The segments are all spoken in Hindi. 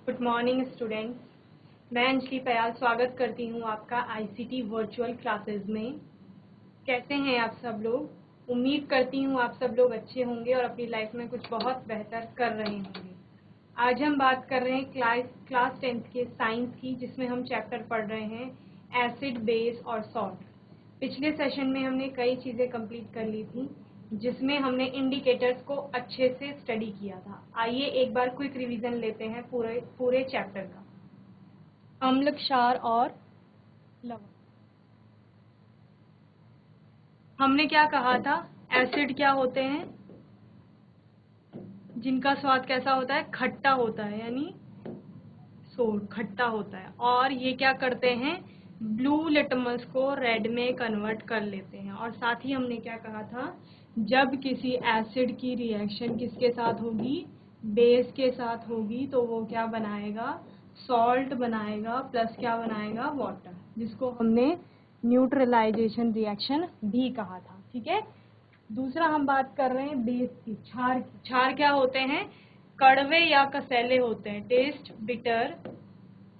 Good morning students. मैं अंजलि पयाल स्वागत करती हूँ आपका आईसीटी वर्चुअल क्लासेस में। कैसे हैं आप सब लोग? उम्मीद करती हूँ आप सब लोग अच्छे होंगे और अपनी लाइफ में कुछ बहुत बेहतर कर रहे होंगे। आज हम बात कर रहे हैं क्लास 10th के साइंस की, जिसमें हम चैप्टर पढ़ रहे हैं एसिड, बेस और सॉल्ट। पिछले सेशन में हमने कई चीज़ें कंप्लीट कर ली थी, जिसमें हमने इंडिकेटर्स को अच्छे से स्टडी किया था। आइए एक बार क्विक रिवीजन लेते हैं पूरे चैप्टर का। अम्ल, क्षार और लवण। हमने क्या कहा था? एसिड क्या होते हैं? जिनका स्वाद कैसा होता है? खट्टा होता है, यानी सोर, खट्टा होता है। और ये क्या करते हैं? ब्लू लिटमस को रेड में कन्वर्ट कर लेते हैं। और साथ ही हमने क्या कहा था? जब किसी एसिड की रिएक्शन किसके साथ होगी? बेस के साथ होगी, तो वो क्या बनाएगा? सॉल्ट बनाएगा, प्लस क्या बनाएगा? वाटर, जिसको हमने न्यूट्रलाइजेशन रिएक्शन भी कहा था। ठीक है। दूसरा हम बात कर रहे हैं बेस की, क्षार की। क्षार क्या होते हैं? कड़वे या कसैले होते हैं। टेस्ट बिटर,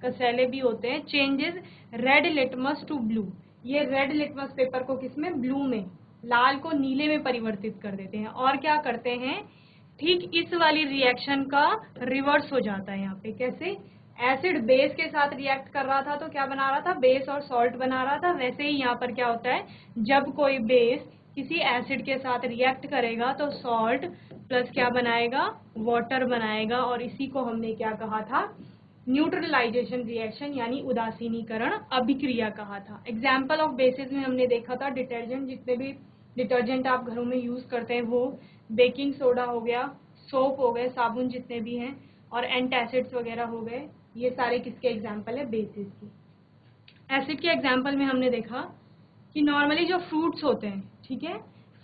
कसैले भी होते हैं। Changes red litmus to blue. ये रेड लिटमस पेपर को किसमें? ब्लू में। लाल को नीले में परिवर्तित कर देते हैं। और क्या करते हैं? ठीक इस वाली रिएक्शन का रिवर्स हो जाता है यहाँ पे। कैसे? एसिड बेस के साथ रिएक्ट कर रहा था तो क्या बना रहा था? बेस और सॉल्ट बना रहा था। वैसे ही यहाँ पर क्या होता है? जब कोई बेस किसी एसिड के साथ रिएक्ट करेगा तो सॉल्ट प्लस क्या बनाएगा? वाटर बनाएगा। और इसी को हमने क्या कहा था? न्यूट्रलाइजेशन रिएक्शन यानी उदासीनीकरण अभिक्रिया कहा था। एग्जाम्पल ऑफ बेसिस में हमने देखा था डिटर्जेंट, जितने भी डिटर्जेंट आप घरों में यूज करते हैं, वो बेकिंग सोडा हो गया, सोप हो गए, साबुन जितने भी हैं, और एंटासिड्स वगैरह हो गए। ये सारे किसके एग्जाम्पल है? बेसिस की। एसिड के एग्जाम्पल में हमने देखा कि नॉर्मली जो फ्रूट्स होते हैं, ठीक है,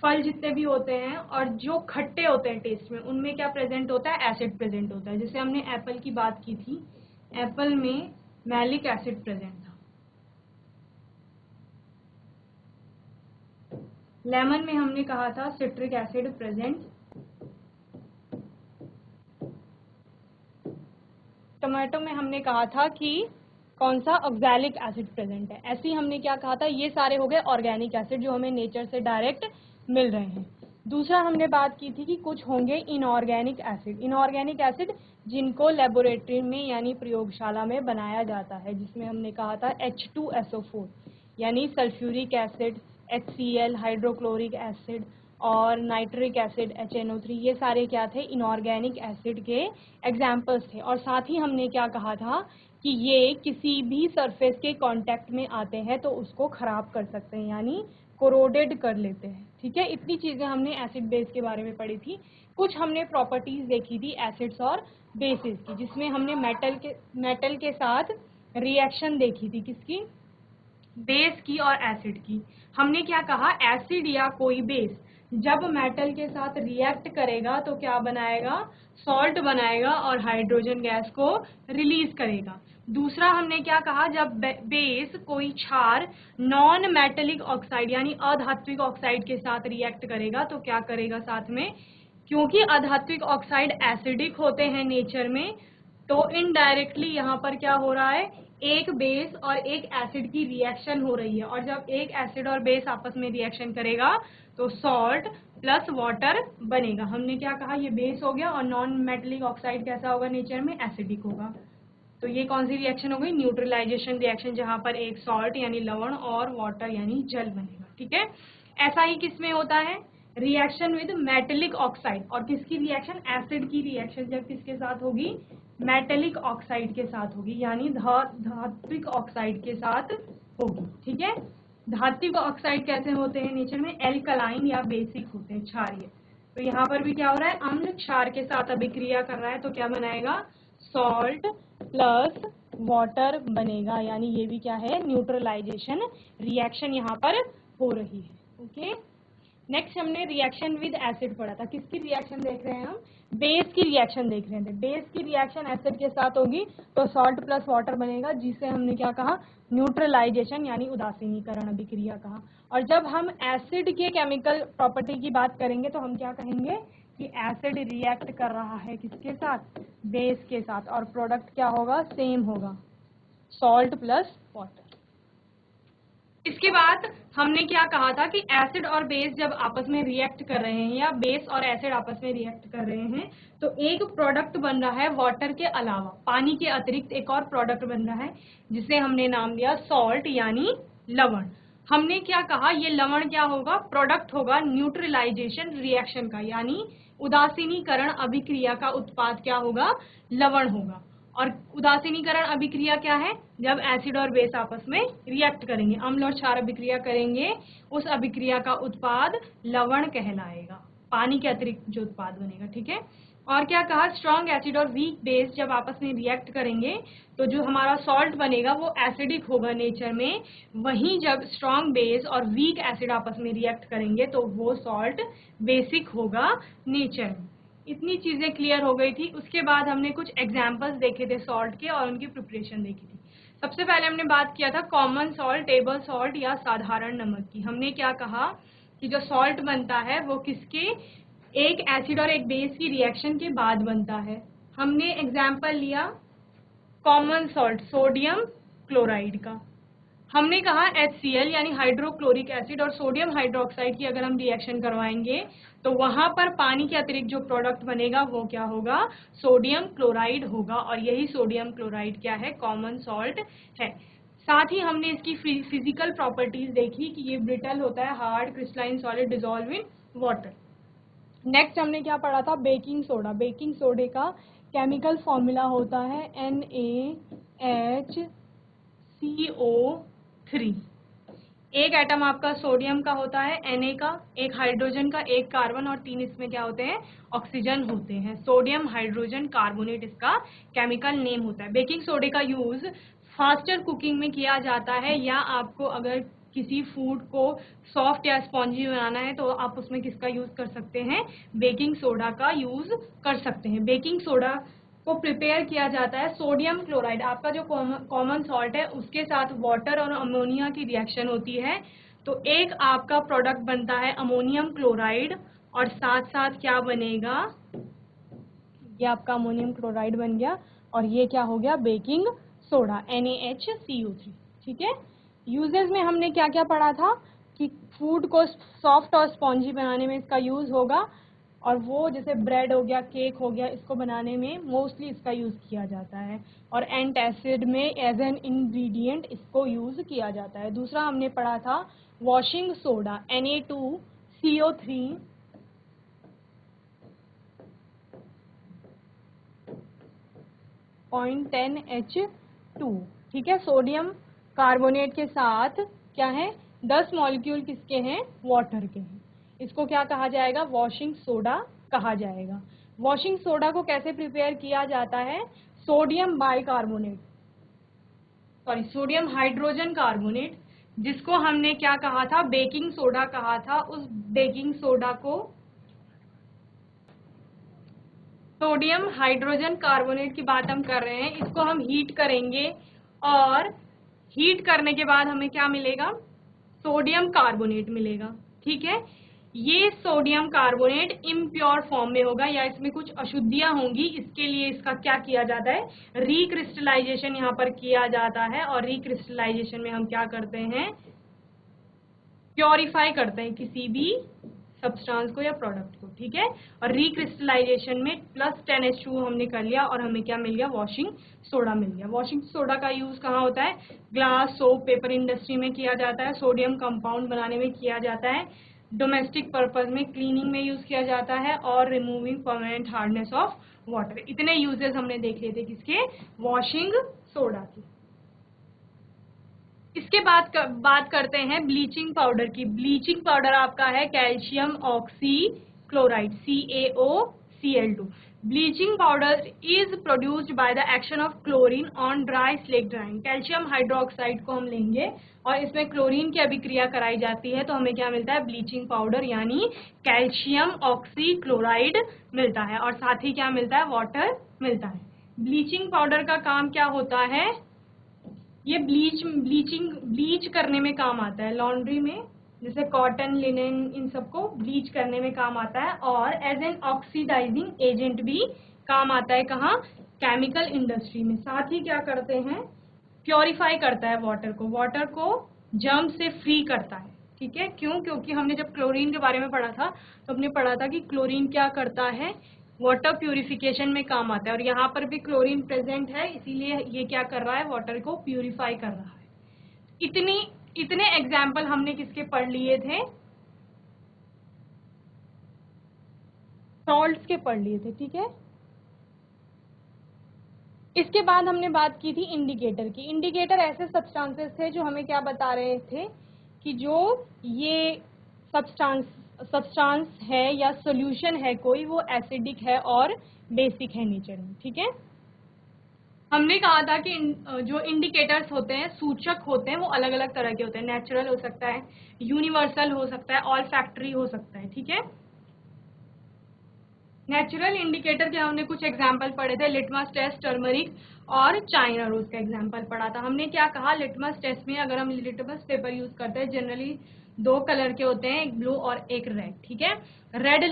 फल जितने भी होते हैं और जो खट्टे होते हैं टेस्ट में, उनमें क्या प्रेजेंट होता है? एसिड प्रेजेंट होता है। जैसे हमने एप्पल की बात की थी, एप्पल में मैलिक एसिड प्रेजेंट था। लेमन में हमने कहा था सिट्रिक एसिड प्रेजेंट। टमाटो में हमने कहा था कि कौन सा? ऑक्सैलिक एसिड प्रेजेंट है। ऐसे ही हमने क्या कहा था? ये सारे हो गए ऑर्गेनिक एसिड जो हमें नेचर से डायरेक्ट मिल रहे हैं। दूसरा हमने बात की थी कि कुछ होंगे इनऑर्गेनिक एसिड। इनऑर्गेनिक एसिड जिनको लेबोरेटरी में यानी प्रयोगशाला में बनाया जाता है, जिसमें हमने कहा था H2SO4 यानी sulphuric acid, HCl, hydrochloric acid और नाइट्रिक एसिड HNO3। ये सारे क्या थे? इनऑर्गेनिक एसिड के एग्जाम्पल्स थे। और साथ ही हमने क्या कहा था कि ये किसी भी सरफेस के कांटेक्ट में आते हैं तो उसको खराब कर सकते हैं, यानी कोरोडेड कर लेते हैं। ठीक है, इतनी चीजें हमने एसिड बेस के बारे में पढ़ी थी। कुछ हमने प्रॉपर्टीज देखी थी एसिड्स और बेसिस की, जिसमें हमने मेटल के साथ रिएक्शन देखी थी। किसकी? बेस की और एसिड की। हमने क्या कहा? एसिड या कोई बेस जब मेटल के साथ रिएक्ट करेगा तो क्या बनाएगा? सॉल्ट बनाएगा और हाइड्रोजन गैस को रिलीज करेगा। दूसरा हमने क्या कहा? जब बेस कोई क्षार नॉन मेटेलिक ऑक्साइड यानी अधात्विक ऑक्साइड के साथ रिएक्ट करेगा तो क्या करेगा साथ में? क्योंकि अधात्विक ऑक्साइड एसिडिक होते हैं नेचर में, तो इनडायरेक्टली यहाँ पर क्या हो रहा है? एक बेस और एक एसिड की रिएक्शन हो रही है। और जब एक एसिड और बेस आपस में रिएक्शन करेगा तो सॉल्ट प्लस वाटर बनेगा। हमने क्या कहा? ये बेस हो गया और नॉन मेटेलिक ऑक्साइड कैसा होगा नेचर में? एसिडिक होगा। तो ये कौन सी रिएक्शन हो गई? न्यूट्रलाइजेशन रिएक्शन, जहां पर एक सॉल्ट यानी लवण और वाटर यानी जल बनेगा। ठीक है। ऐसा ही किसमें होता है? Reaction with metallic oxide. और किसकी रिएक्शन? एसिड की रिएक्शन जब किसके साथ होगी? मेटेलिक ऑक्साइड के साथ होगी, यानी धात्विक ऑक्साइड के साथ होगी। ठीक है। धात्विक ऑक्साइड कैसे होते हैं नेचर में? एल्कलाइन या बेसिक होते हैं, क्षारीय। तो यहाँ पर भी क्या हो रहा है? अम्ल क्षार के साथ अभिक्रिया कर रहा है तो क्या बनाएगा? सॉल्ट प्लस वाटर बनेगा, यानी ये भी क्या है? न्यूट्रलाइजेशन रिएक्शन यहाँ पर हो रही है। ओके। नेक्स्ट हमने रिएक्शन विद एसिड पढ़ा था। किसकी रिएक्शन देख रहे हैं हम? बेस की रिएक्शन देख रहे थे। बेस की रिएक्शन एसिड के साथ होगी तो सॉल्ट प्लस वाटर बनेगा, जिसे हमने क्या कहा? न्यूट्रलाइजेशन यानी उदासीनीकरण अभिक्रिया कहा। और जब हम एसिड के केमिकल प्रॉपर्टी की बात करेंगे तो हम क्या कहेंगे? कि एसिड रिएक्ट कर रहा है किसके साथ, बेस के साथ, और प्रोडक्ट क्या होगा, सेम होगा, सॉल्ट प्लस वाटर। इसके बाद हमने क्या कहा था कि एसिड और बेस जब आपस में रिएक्ट कर रहे हैं या बेस और एसिड आपस में रिएक्ट कर रहे हैं तो एक प्रोडक्ट बन रहा है वाटर के अलावा, पानी के अतिरिक्त एक और प्रोडक्ट बन रहा है जिसे हमने नाम दिया सॉल्ट यानी लवण। हमने क्या कहा, ये लवण क्या होगा, प्रोडक्ट होगा न्यूट्रलाइजेशन रिएक्शन का, यानी उदासीनीकरण अभिक्रिया का उत्पाद क्या होगा, लवण होगा। और उदासीनीकरण अभिक्रिया क्या है, जब एसिड और बेस आपस में रिएक्ट करेंगे, अम्ल और क्षार अभिक्रिया करेंगे, उस अभिक्रिया का उत्पाद लवण कहलाएगा, पानी के अतिरिक्त जो उत्पाद बनेगा, ठीक है। और क्या कहा, स्ट्रॉन्ग एसिड और वीक बेस जब आपस में रिएक्ट करेंगे तो जो हमारा सॉल्ट बनेगा वो एसिडिक होगा नेचर में, वहीं जब स्ट्रॉन्ग बेस और वीक एसिड आपस में रिएक्ट करेंगे तो वो सॉल्ट बेसिक होगा नेचर में। इतनी चीजें क्लियर हो गई थी। उसके बाद हमने कुछ एग्जाम्पल्स देखे थे सॉल्ट के और उनकी प्रिपरेशन देखी थी। सबसे पहले हमने बात किया था कॉमन सॉल्ट, टेबल सॉल्ट या साधारण नमक की। हमने क्या कहा कि जो सॉल्ट बनता है वो किसके, एक एसिड और एक बेस की रिएक्शन के बाद बनता है। हमने एग्जाम्पल लिया कॉमन सॉल्ट सोडियम क्लोराइड का। हमने कहा HCl यानी हाइड्रोक्लोरिक एसिड और सोडियम हाइड्रोक्साइड की अगर हम रिएक्शन करवाएंगे तो वहां पर पानी के अतिरिक्त जो प्रोडक्ट बनेगा वो क्या होगा, सोडियम क्लोराइड होगा, और यही सोडियम क्लोराइड क्या है, कॉमन सॉल्ट है। साथ ही हमने इसकी फिजिकल प्रॉपर्टीज देखी कि ये ब्रिटल होता है, hard, crystalline solid, dissolve in water. Next हमने क्या पढ़ा था, बेकिंग सोडा। बेकिंग सोडे का केमिकल फॉर्मूला होता है NaHCO3। एक एटम आपका सोडियम का होता है, Na का, एक हाइड्रोजन का, एक कार्बन, और 3 इसमें क्या होते हैं, ऑक्सीजन होते हैं। सोडियम हाइड्रोजन कार्बोनेट इसका केमिकल नेम होता है। बेकिंग सोडे का यूज फास्टर कुकिंग में किया जाता है, या आपको अगर किसी फूड को सॉफ्ट या स्पॉन्जी बनाना है तो आप उसमें किसका यूज कर सकते हैं, बेकिंग सोडा का यूज कर सकते हैं। बेकिंग सोडा को प्रिपेयर किया जाता है, सोडियम क्लोराइड आपका जो कॉमन सॉल्ट है उसके साथ वाटर और अमोनिया की रिएक्शन होती है तो एक आपका प्रोडक्ट बनता है अमोनियम क्लोराइड, और साथ साथ क्या बनेगा, ये आपका अमोनियम क्लोराइड बन गया और ये क्या हो गया, बेकिंग सोडा NaHCO3, ठीक है। यूजेस में हमने क्या क्या पढ़ा था कि फूड को सॉफ्ट और स्पॉन्जी बनाने में इसका यूज होगा, और वो जैसे ब्रेड हो गया, केक हो गया, इसको बनाने में मोस्टली इसका यूज किया जाता है, और एंटासिड में एज एन इंग्रेडिएंट इसको यूज किया जाता है। दूसरा हमने पढ़ा था वॉशिंग सोडा Na2CO3 0.10H2, ठीक है। सोडियम कार्बोनेट के साथ क्या है, 10 मॉलिक्यूल किसके हैं, वाटर के हैं। इसको क्या कहा जाएगा, वॉशिंग सोडा कहा जाएगा। वॉशिंग सोडा को कैसे प्रिपेयर किया जाता है, sodium bicarbonate, sorry sodium hydrogen carbonate, जिसको हमने क्या कहा था, बेकिंग सोडा कहा था। उस बेकिंग सोडा को सोडियम हाइड्रोजन कार्बोनेट की बात हम कर रहे हैं, इसको हम हीट करेंगे और हीट करने के बाद हमें क्या मिलेगा, सोडियम कार्बोनेट मिलेगा, ठीक है। ये सोडियम कार्बोनेट इम्प्योर फॉर्म में होगा या इसमें कुछ अशुद्धियां होंगी, इसके लिए इसका क्या किया जाता है, रिक्रिस्टलाइजेशन यहाँ पर किया जाता है, और रिक्रिस्टलाइजेशन में हम क्या करते हैं, प्योरीफाई करते हैं किसी भी सब्सटेंस को या प्रोडक्ट को, ठीक है। और रिक्रिस्टलाइजेशन में +10H2 हमने कर लिया और हमें क्या मिल गया, वॉशिंग सोडा मिल गया। वॉशिंग सोडा का यूज कहाँ होता है, ग्लास, सोप, पेपर इंडस्ट्री में किया जाता है, सोडियम कंपाउंड बनाने में किया जाता है, डोमेस्टिक पर्पज में क्लीनिंग में यूज किया जाता है, और removing permanent hardness of water. इतने यूजेस हमने देख लिए थे किसके, वॉशिंग सोडा की। इसके बाद बात करते हैं ब्लीचिंग पाउडर की। ब्लीचिंग पाउडर आपका है calcium oxychloride CaOCl2। Bleaching powder is produced by the action of chlorine on dry slate drawing. Calcium hydroxide को हम लेंगे और इसमें क्लोरीन की अभिक्रिया कराई जाती है तो हमें क्या मिलता है, ब्लीचिंग पाउडर यानी कैल्शियम ऑक्सीक्लोराइड मिलता है, और साथ ही क्या मिलता है, वाटर मिलता है। ब्लीचिंग पाउडर का काम क्या होता है, ये ब्लीच करने में काम आता है, लॉन्ड्री में जैसे कॉटन, लिनेन, इन सबको ब्लीच करने में काम आता है, और एज एन ऑक्सीडाइजिंग एजेंट भी काम आता है। कहाँ? केमिकल इंडस्ट्री में। साथ ही क्या करते हैं, प्योरीफाई करता है वाटर को जर्म से फ्री करता है। ठीक है, क्यों? क्योंकि हमने जब क्लोरीन के बारे में पढ़ा था तो हमने पढ़ा था कि क्लोरीन क्या करता है, वाटर प्यूरिफिकेशन में काम आता है, और यहाँ पर भी क्लोरीन प्रेजेंट है, इसीलिए ये क्या कर रहा है, वाटर को प्यूरिफाई कर रहा है। इतने एग्जाम्पल हमने किसके पढ़ लिए थे, सॉल्ट्स के पढ़ लिए थे। ठीक है, इसके बाद हमने बात की थी इंडिकेटर की। इंडिकेटर ऐसे सब्सटेंसेस थे जो हमें क्या बता रहे थे कि जो ये सब्सटेंस है या सॉल्यूशन है कोई, वो एसिडिक है और बेसिक है नेचर में। ठीक है, हमने कहा था कि जो इंडिकेटर्स होते हैं, सूचक होते हैं, वो अलग अलग तरह के होते हैं। नेचुरल हो सकता है, यूनिवर्सल हो सकता है, ऑल फैक्टरी हो सकता है। ठीक है, नेचुरल इंडिकेटर के हमने कुछ एग्जाम्पल पढ़े थे, लिटमस टेस्ट, टर्मरिक और चाइना रोज का एग्जाम्पल पढ़ा था। हमने क्या कहा, लिटमस टेस्ट में अगर हम लिटमस पेपर यूज करते हैं, जनरली 2 कलर के होते हैं, एक ब्लू और एक रेड। ठीक है, रेड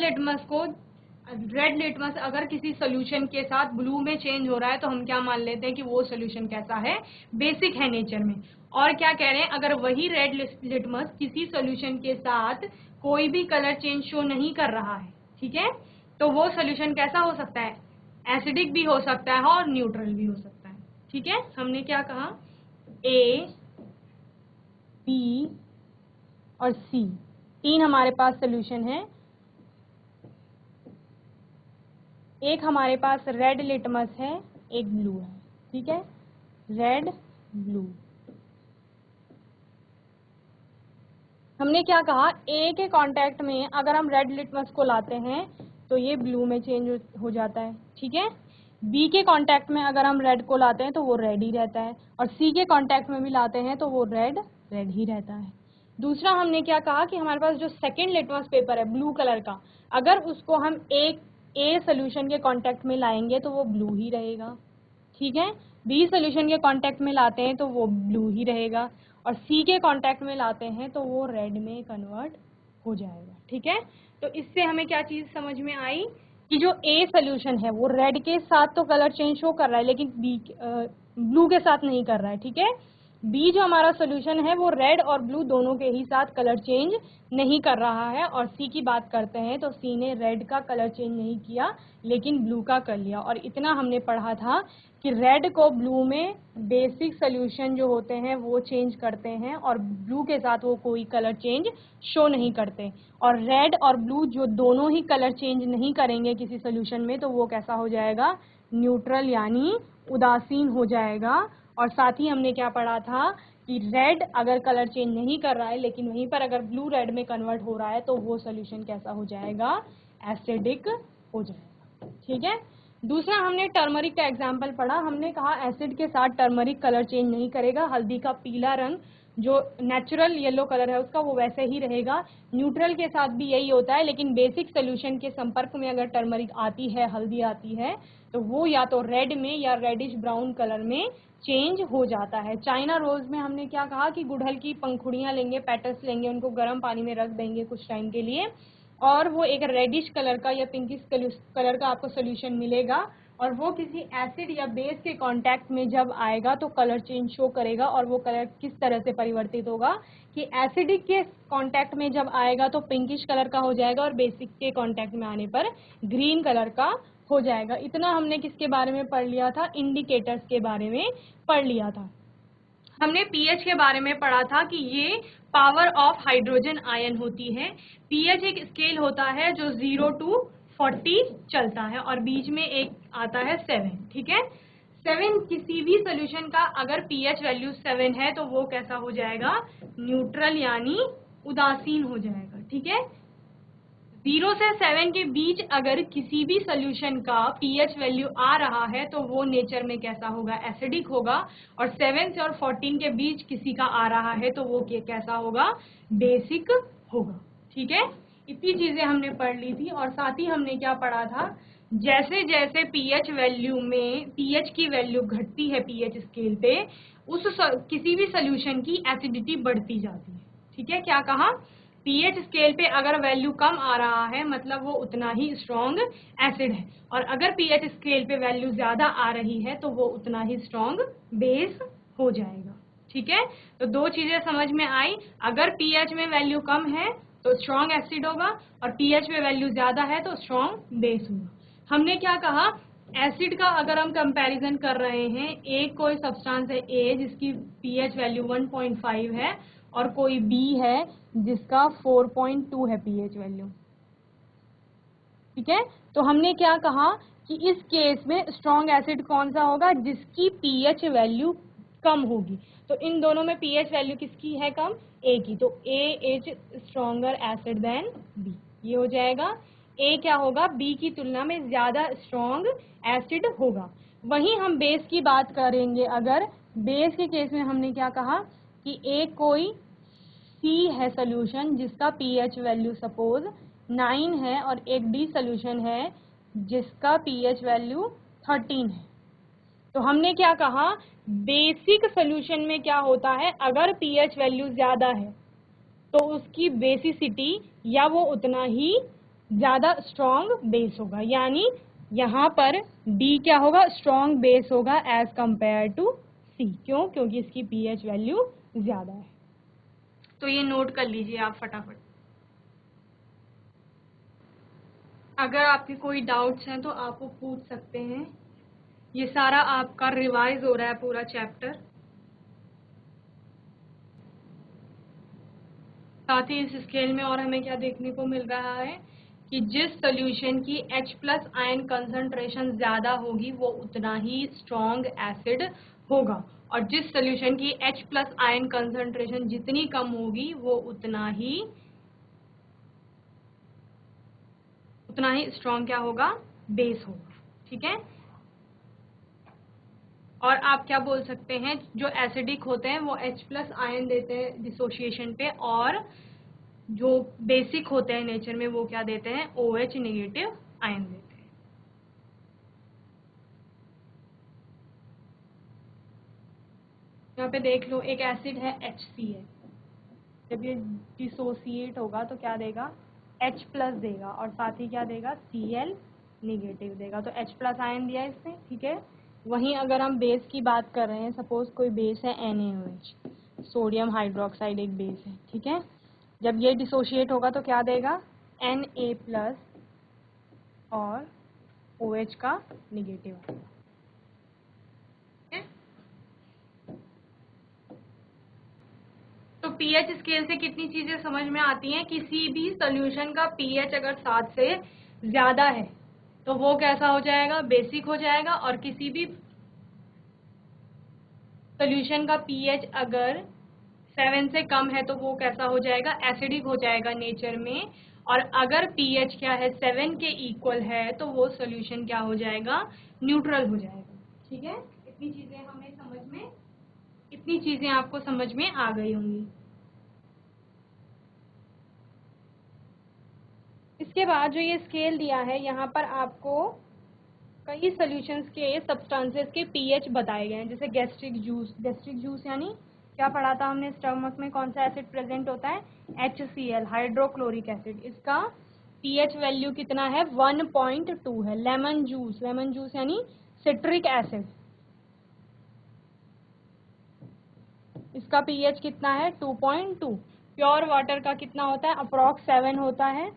लिटमस अगर किसी सोल्यूशन के साथ ब्लू में चेंज हो रहा है तो हम क्या मान लेते हैं कि वो सोल्यूशन कैसा है, बेसिक है नेचर में। और क्या कह रहे हैं, अगर वही रेड लिटमस किसी सोल्यूशन के साथ कोई भी कलर चेंज शो नहीं कर रहा है, ठीक है, तो वो सोल्यूशन कैसा हो सकता है, एसिडिक भी हो सकता है और न्यूट्रल भी हो सकता है। ठीक है, हमने क्या कहा, ए, बी और सी 3 हमारे पास सोल्यूशन है। एक हमारे पास रेड लिटमस है, एक ब्लू है। ठीक है, रेड, ब्लू। हमने क्या कहा, ए के कांटेक्ट में अगर हम रेड लिटमस को लाते हैं तो ये ब्लू में चेंज हो जाता है। ठीक है, बी के कांटेक्ट में अगर हम रेड को लाते हैं तो वो रेड ही रहता है, और सी के कांटेक्ट में भी लाते हैं तो वो रेड ही रहता है। दूसरा हमने क्या कहा कि हमारे पास जो सेकेंड लिटमस पेपर है ब्लू कलर का, अगर उसको हम ए सोल्यूशन के कांटेक्ट में लाएंगे तो वो ब्लू ही रहेगा। ठीक है, बी सोल्यूशन के कांटेक्ट में लाते हैं तो वो ब्लू ही रहेगा, और सी के कांटेक्ट में लाते हैं तो वो रेड में कन्वर्ट हो जाएगा। ठीक है, तो इससे हमें क्या चीज समझ में आई कि जो ए सोल्यूशन है वो रेड के साथ तो कलर चेंज शो कर रहा है, लेकिन ब्लू के साथ नहीं कर रहा है। ठीक है, बी जो हमारा सोल्यूशन है वो रेड और ब्लू दोनों के ही साथ कलर चेंज नहीं कर रहा है, और सी की बात करते हैं तो सी ने रेड का कलर चेंज नहीं किया लेकिन ब्लू का कर लिया। और इतना हमने पढ़ा था कि रेड को ब्लू में बेसिक सोल्यूशन जो होते हैं वो चेंज करते हैं, और ब्लू के साथ वो कोई कलर चेंज शो नहीं करते। और रेड और ब्लू जो दोनों ही कलर चेंज नहीं करेंगे किसी सोल्यूशन में, तो वो कैसा हो जाएगा, न्यूट्रल यानी उदासीन हो जाएगा। और साथ ही हमने क्या पढ़ा था कि रेड अगर कलर चेंज नहीं कर रहा है लेकिन वहीं पर अगर ब्लू रेड में कन्वर्ट हो रहा है तो वो सोल्यूशन कैसा हो जाएगा, एसिडिक हो जाएगा। ठीक है, दूसरा हमने टर्मरिक का एग्जाम्पल पढ़ा। हमने कहा एसिड के साथ टर्मरिक कलर चेंज नहीं करेगा, हल्दी का पीला रंग जो नेचुरल येलो कलर है उसका वो वैसे ही रहेगा। न्यूट्रल के साथ भी यही होता है, लेकिन बेसिक सोल्यूशन के संपर्क में अगर टर्मरिक आती है, हल्दी आती है, तो वो या तो रेड में या रेडिश ब्राउन कलर में चेंज हो जाता है। चाइना रोज में हमने क्या कहा कि गुड़हल की पंखुड़ियां लेंगे, पेटल्स लेंगे, उनको गर्म पानी में रख देंगे कुछ टाइम के लिए, और वो एक रेडिश कलर का या पिंकिश कलर का आपको सोल्यूशन मिलेगा, और वो किसी एसिड या बेस के कांटेक्ट में जब आएगा तो कलर चेंज शो करेगा। और वो कलर किस तरह से परिवर्तित होगा कि एसिडिक के कांटेक्ट में जब आएगा तो पिंकिश कलर का हो जाएगा, और बेसिक के कांटेक्ट में आने पर ग्रीन कलर का हो जाएगा। इतना हमने किसके बारे में पढ़ लिया था, इंडिकेटर्स के बारे में पढ़ लिया था। हमने पीएच के बारे में पढ़ा था कि ये पावर ऑफ हाइड्रोजन आयन होती है। पीएच एक स्केल होता है जो 0 to 40 चलता है, और बीच में एक आता है 7। ठीक है, 7 किसी भी सोल्यूशन का अगर पीएच वैल्यू 7 है तो वो कैसा हो जाएगा, न्यूट्रल यानी उदासीन हो जाएगा। ठीक है, 0 से 7 के बीच अगर किसी भी सोल्यूशन का पीएच वैल्यू आ रहा है तो वो नेचर में कैसा होगा, एसिडिक होगा, और 7 से और 14 के बीच किसी का आ रहा है तो वो कैसा होगा, बेसिक होगा। ठीक है, इतनी चीजें हमने पढ़ ली थी। और साथ ही हमने क्या पढ़ा था, जैसे जैसे पीएच वैल्यू में पीएच की वैल्यू घटती है पीएच स्केल पे, किसी भी सोल्यूशन की एसिडिटी बढ़ती जाती है। ठीक है, क्या कहा, पीएच स्केल पे अगर वैल्यू कम आ रहा है मतलब वो उतना ही स्ट्रॉन्ग एसिड है, और अगर पीएच स्केल पे वैल्यू ज्यादा आ रही है तो वो उतना ही स्ट्रॉन्ग बेस हो जाएगा। ठीक है, तो दो चीजें समझ में आई, अगर पीएच में वैल्यू कम है तो स्ट्रॉन्ग एसिड होगा, और पीएच में वैल्यू ज्यादा है तो स्ट्रॉन्ग बेस होगा। हमने क्या कहा, एसिड का अगर हम कंपैरिजन कर रहे हैं, एक कोई सब्सटेंस है ए जिसकी पीएच वैल्यू 1.5 है और कोई बी है जिसका 4.2 है पीएच वैल्यू। ठीक है, तो हमने क्या कहा कि इस केस में स्ट्रॉन्ग एसिड कौन सा होगा, जिसकी पीएच वैल्यू कम होगी। तो इन दोनों में पीएच वैल्यू किसकी है कम, ए की, तो A is stronger acid than B, ये हो जाएगा। ए क्या होगा, बी की तुलना में ज्यादा स्ट्रॉन्ग एसिड होगा। वहीं हम बेस की बात करेंगे, अगर बेस के केस में हमने क्या कहा कि एक कोई सी है सोल्यूशन जिसका पीएच वैल्यू सपोज 9 है, और एक डी सोल्यूशन है जिसका पीएच वैल्यू 13 है। तो हमने क्या कहा, बेसिक सोल्यूशन में क्या होता है, अगर पीएच वैल्यू ज्यादा है तो उसकी बेसिसिटी या वो उतना ही ज्यादा स्ट्रॉन्ग बेस होगा, यानी यहाँ पर डी क्या होगा, स्ट्रॉन्ग बेस होगा एज कंपेयर टू सी। क्यों, क्योंकि इसकी पीएच वैल्यू ज्यादा है। तो ये नोट कर लीजिए आप फटाफट। अगर आपके कोई डाउट्स हैं तो आप वो पूछ सकते हैं। ये सारा आपका रिवाइज हो रहा है पूरा चैप्टर। साथ ही इस स्केल में और हमें क्या देखने को मिल रहा है कि जिस सोल्यूशन की H+ आयन कंसंट्रेशन ज्यादा होगी वो उतना ही स्ट्रॉन्ग एसिड होगा, और जिस सोल्यूशन की H+ आयन कंसंट्रेशन जितनी कम होगी वो उतना ही स्ट्रॉन्ग क्या होगा, बेस होगा। ठीक है, और आप क्या बोल सकते हैं, जो एसिडिक होते हैं वो H+ आयन देते हैं डिसोसिएशन पे, और जो बेसिक होते हैं नेचर में वो क्या देते हैं, OH नेगेटिव आयन देते हैं। यहाँ पे देख लो, एक एसिड है HCl, जब ये डिसोसिएट होगा तो क्या देगा, H+ देगा, और साथ ही क्या देगा, Cl नेगेटिव देगा, तो H+ आयन दिया इसने। ठीक है, वहीं अगर हम बेस की बात कर रहे हैं, सपोज कोई बेस है NaOH, सोडियम हाइड्रोक्साइड एक बेस है। ठीक है, जब ये डिसोशिएट होगा तो क्या देगा, Na+ और OH का नेगेटिव आएगा। तो पीएच स्केल से कितनी चीजें समझ में आती हैं, किसी भी सोल्यूशन का पीएच अगर 7 से ज्यादा है तो वो कैसा हो जाएगा, बेसिक हो जाएगा, और किसी भी सोल्यूशन का पीएच अगर 7 से कम है तो वो कैसा हो जाएगा, एसिडिक हो जाएगा नेचर में, और अगर पीएच क्या है 7 के इक्वल है तो वो सोल्यूशन क्या हो जाएगा, न्यूट्रल हो जाएगा। ठीक है, इतनी चीजें आपको समझ में आ गई होंगी। इसके बाद जो ये स्केल दिया है, यहाँ पर आपको कई सॉल्यूशंस के सब्सटेंसेस के पीएच बताए गए हैं, जैसे गैस्ट्रिक जूस यानी क्या पढ़ा था हमने, स्टमक में कौन सा एसिड प्रेजेंट होता है, HCl हाइड्रोक्लोरिक एसिड, इसका पीएच वैल्यू कितना है, 1.2 है। लेमन जूस यानी सिट्रिक एसिड, इसका पीएच कितना है, 2.2। प्योर वाटर का कितना होता है, अप्रॉक्स 7 होता है।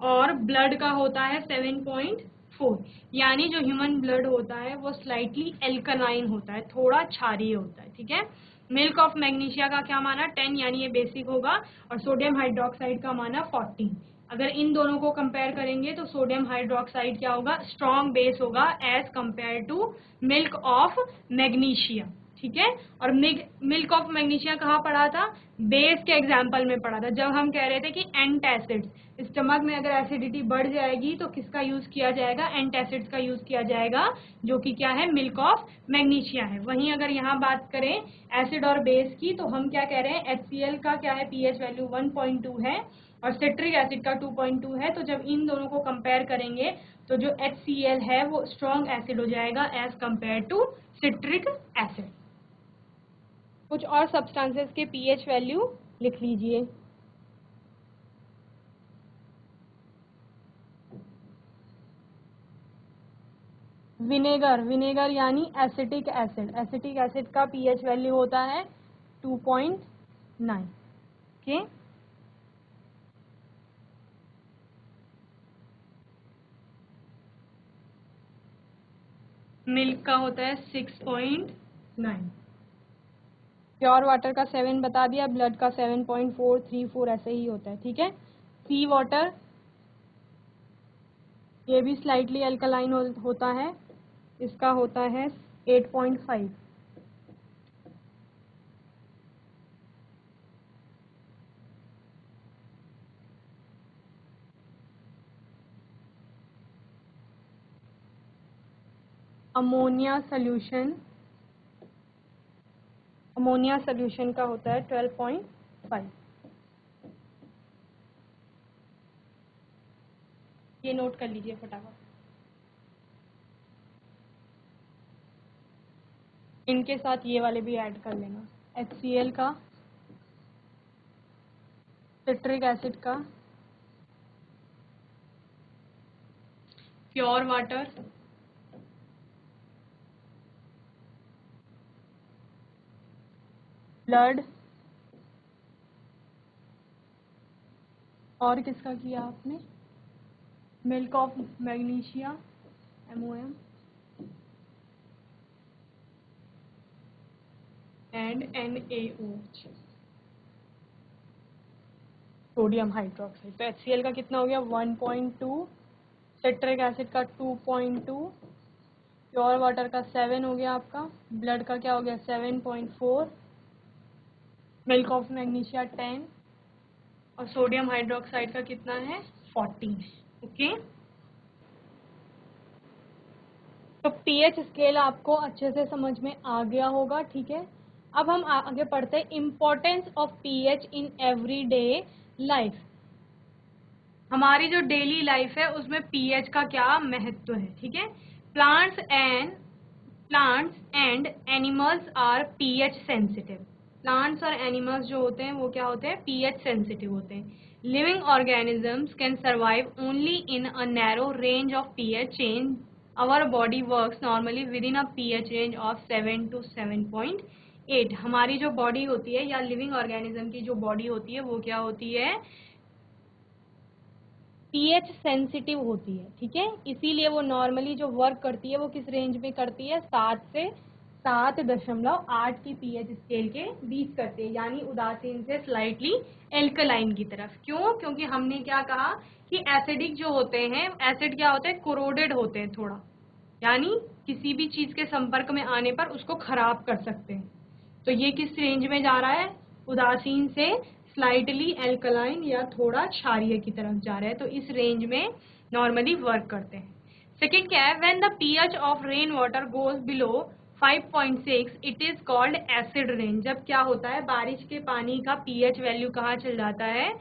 और ब्लड का होता है 7.4, यानी जो ह्यूमन ब्लड होता है वो स्लाइटली एल्कलाइन होता है, थोड़ा क्षारीय होता है। ठीक है, मिल्क ऑफ मैग्नीशिया का क्या माना, 10, यानी ये बेसिक होगा, और सोडियम हाइड्रोक्साइड का माना 14। अगर इन दोनों को कंपेयर करेंगे तो सोडियम हाइड्रोक्साइड क्या होगा, स्ट्रॉन्ग बेस होगा as compare to milk of magnesia. ठीक है, और मिल्क ऑफ मैग्नीशिया कहाँ पढ़ा था, बेस के एग्जाम्पल में पढ़ा था, जब हम कह रहे थे कि एंटासिड्स, स्टमक में अगर एसिडिटी बढ़ जाएगी तो किसका यूज किया जाएगा, एंटासिड्स का यूज किया जाएगा, जो कि क्या है, मिल्क ऑफ मैग्नीशिया है। वहीं अगर यहाँ बात करें एसिड और बेस की, तो हम क्या कह रहे हैं, HCl का क्या है, pH वैल्यू 1.2 है और सिट्रिक एसिड का 2.2 है। तो जब इन दोनों को कंपेयर करेंगे तो जो HCl है वो स्ट्रॉन्ग एसिड हो जाएगा as compare to citric acid. कुछ और सब्सटेंसेस के pH वैल्यू लिख लीजिए। विनेगर यानी एसिटिक एसिड का pH वैल्यू होता है 2.9। ओके, मिल्क का होता है 6.9। प्योर वाटर का 7 बता दिया, ब्लड का 7.434 ऐसे ही होता है। ठीक है, सी वाटर ये भी स्लाइटली अल्कलाइन होता है, इसका होता है 8.5। अमोनिया सोल्यूशन का होता है 12.5। ये नोट कर लीजिए फटाफट। इनके साथ ये वाले भी ऐड कर लेना, HCl का, सिट्रिक एसिड का, प्योर वाटर, ब्लड, और किसका किया आपने, milk of magnesia MOM, and NaOH, sodium hydroxide. तो HCl का कितना हो गया, 1.2, सिट्रिक एसिड का 2.2, प्योर वाटर का 7 हो गया आपका, ब्लड का क्या हो गया 7.4, मिल्क ऑफ मैग्नीशिया 10 और सोडियम हाइड्रोक्साइड का कितना है 14। ओके, तो pH स्केल आपको अच्छे से समझ में आ गया होगा। ठीक है, अब हम आगे पढ़ते हैं importance of pH in everyday life. हमारी जो डेली लाइफ है उसमें pH का क्या महत्व है। ठीक है, plants and animals are pH sensitive. Plants और एनिमल्स जो होते हैं वो क्या होते हैं, pH सेंसिटिव होते हैं। Living organisms can survive only in a narrow range of pH change. Our body works normally within a pH range of 7 to 7.8। हमारी जो बॉडी होती है या लिविंग ऑर्गेनिज्म की जो बॉडी होती है वो क्या होती है, pH सेंसिटिव होती है। ठीक है, इसीलिए वो नॉर्मली जो वर्क करती है वो किस रेंज में करती है, 7 से 7.8 की pH स्केल के बीच करती है, यानी उदासीन से स्लाइटली एल्कलाइन की तरफ। क्यों, क्योंकि हमने क्या कहा कि एसिडिक जो होते हैं, एसिड क्या होते हैं, कोरोडेड होते हैं थोड़ा, यानी किसी भी चीज के संपर्क में आने पर उसको खराब कर सकते हैं। तो ये किस रेंज में जा रहा है, उदासीन से स्लाइटली एल्कलाइन या थोड़ा क्षारीय की तरफ जा रहा है, तो इस रेंज में नॉर्मली वर्क करते हैं। सेकेंड क्या है, when the pH of rain water goes below 5.6 it is called acid rain. जब क्या होता है, बारिश के पानी का pH वैल्यू कहाँ चल जाता है,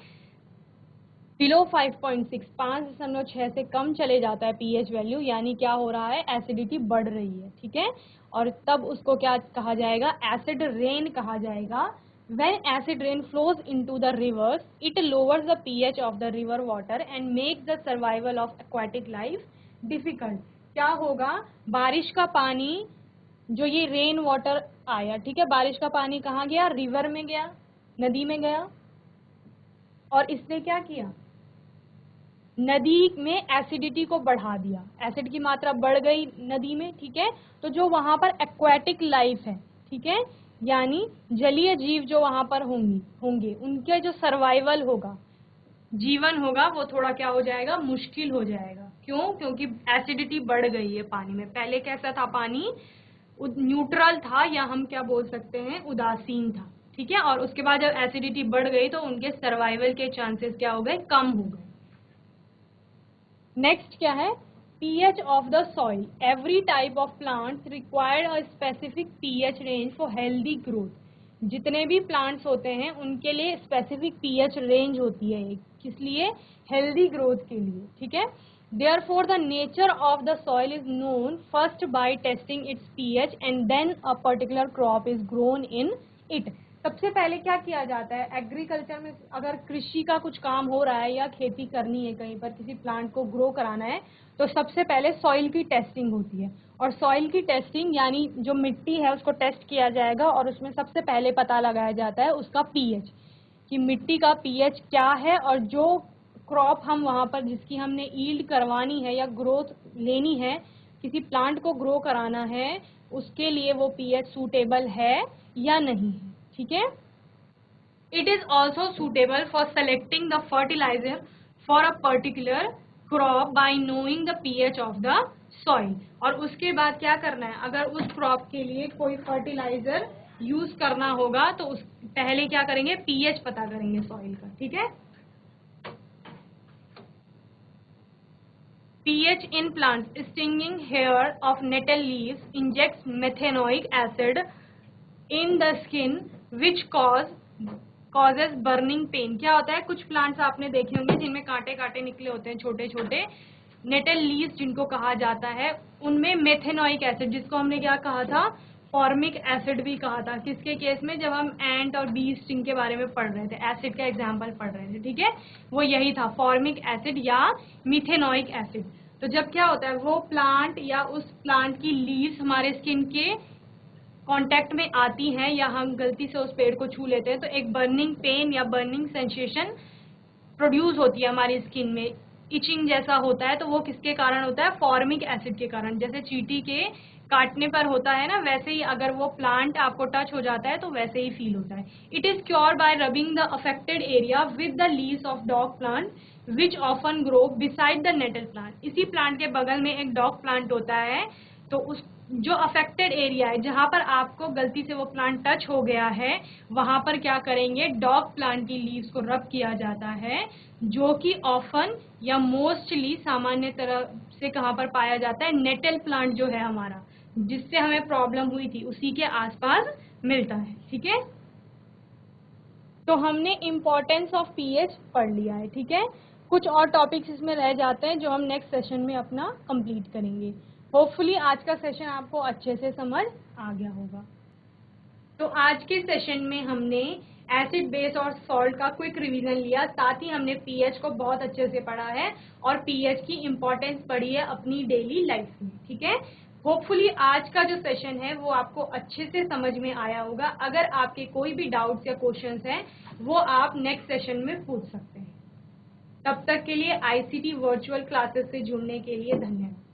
बिलो 5.6, 5.6 से कम चले जाता है pH वैल्यू, यानी क्या हो रहा है, एसिडिटी बढ़ रही है। ठीक है, और तब उसको क्या कहा जाएगा, एसिड रेन कहा जाएगा। When acid rain flows into the rivers, it lowers the pH of the river water and makes the survival of aquatic life difficult। क्या होगा, बारिश का पानी, जो ये रेन वाटर आया, ठीक है, बारिश का पानी कहाँ गया, रिवर में गया, नदी में गया, और इसने क्या किया, नदी में एसिडिटी को बढ़ा दिया, एसिड की मात्रा बढ़ गई नदी में। ठीक है, तो जो वहां पर एक्वाटिक लाइफ है, ठीक है, यानी जलीय जीव जो वहां पर होंगे उनके जो सर्वाइवल होगा, जीवन होगा, वो थोड़ा क्या हो जाएगा, मुश्किल हो जाएगा। क्यों, क्योंकि एसिडिटी बढ़ गई है पानी में। पहले कैसा था पानी, न्यूट्रल था, या हम क्या बोल सकते हैं, उदासीन था। ठीक है, और उसके बाद जब एसिडिटी बढ़ गई तो उनके सर्वाइवल के चांसेस क्या हो गए, कम हो गए। नेक्स्ट क्या है, pH of the soil. Every type of plants require a specific pH range for healthy growth. जितने भी प्लांट्स होते हैं उनके लिए स्पेसिफिक pH रेंज होती है, किस लिए, हेल्दी ग्रोथ के लिए, ठीक है। Therefore the nature of the soil is known first by testing its pH and then a particular crop is grown in it. सबसे पहले क्या किया जाता है एग्रीकल्चर में, अगर कृषि का कुछ काम हो रहा है या खेती करनी है कहीं पर, किसी प्लांट को ग्रो कराना है, तो सबसे पहले सॉइल की टेस्टिंग होती है। और सॉइल की टेस्टिंग यानी जो मिट्टी है उसको टेस्ट किया जाएगा और उसमें सबसे पहले पता लगाया जाता है उसका पीएच, कि मिट्टी का पीएच क्या है, और जो क्रॉप हम वहाँ पर जिसकी हमने ईल्ड करवानी है या ग्रोथ लेनी है, किसी प्लांट को ग्रो कराना है, उसके लिए वो पीएच सूटेबल है या नहीं है, ठीक है। It is also suitable for selecting the fertilizer for a particular crop by knowing the pH of the soil. और उसके बाद क्या करना है, अगर उस क्रॉप के लिए कोई फर्टिलाइजर यूज करना होगा तो उस पहले क्या करेंगे, पीएच पता करेंगे सॉइल का, ठीक है। pH in plants, stinging hair of nettle leaves injects methanoic acid in the skin which causes burning pain. क्या होता है, कुछ प्लांट्स आपने देखे होंगे जिनमें कांटे कांटे निकले होते हैं, छोटे छोटे नेटल लीव्स जिनको कहा जाता है, उनमें मेथेनोइक एसिड, जिसको हमने क्या कहा था, फॉर्मिक एसिड भी कहा था, किसके केस में, जब हम एंट और बी स्टिंग के बारे में पढ़ रहे थे, एसिड का एग्जाम्पल पढ़ रहे थे, ठीक है, वो यही था फॉर्मिक एसिड या मिथेनोइक एसिड। तो जब क्या होता है, वो प्लांट या उस प्लांट की लीव्स हमारे स्किन के कांटेक्ट में आती हैं या हम गलती से उस पेड़ को छू लेते हैं, तो एक बर्निंग पेन या बर्निंग सेंसेशन प्रोड्यूस होती है हमारी स्किन में, इचिंग जैसा होता है, तो वो किसके कारण होता है, फॉर्मिक एसिड के कारण। जैसे चींटी के काटने पर होता है ना, वैसे ही अगर वो प्लांट आपको टच हो जाता है तो वैसे ही फील होता है। It is cure by rubbing the affected area with the leaves of dock plant which often grow beside the nettle plant. इसी प्लांट के बगल में एक डॉग प्लांट होता है, तो उस जो अफेक्टेड एरिया है जहां पर आपको गलती से वो प्लांट टच हो गया है, वहां पर क्या करेंगे, डॉग प्लांट की लीव्स को रब किया जाता है, जो कि ऑफन या मोस्टली सामान्य तरह से कहां पर पाया जाता है, नेटल प्लांट जो है हमारा, जिससे हमें प्रॉब्लम हुई थी उसी के आसपास मिलता है, ठीक है। तो हमने इम्पोर्टेंस ऑफ पीएच पढ़ लिया है, ठीक है। कुछ और टॉपिक्स इसमें रह जाते हैं जो हम नेक्स्ट सेशन में अपना कंप्लीट करेंगे। होपफुली आज का सेशन आपको अच्छे से समझ आ गया होगा। तो आज के सेशन में हमने एसिड, बेस और सॉल्ट का क्विक रिवीजन लिया, साथ ही हमने पीएच को बहुत अच्छे से पढ़ा है और पीएच की इम्पोर्टेंस पढ़ी है अपनी डेली लाइफ में, ठीक है। होपफुली आज का जो सेशन है वो आपको अच्छे से समझ में आया होगा। अगर आपके कोई भी डाउट्स या क्वेश्चंस हैं वो आप नेक्स्ट सेशन में पूछ सकते हैं। तब तक के लिए आईसीटी वर्चुअल क्लासेस से जुड़ने के लिए धन्यवाद।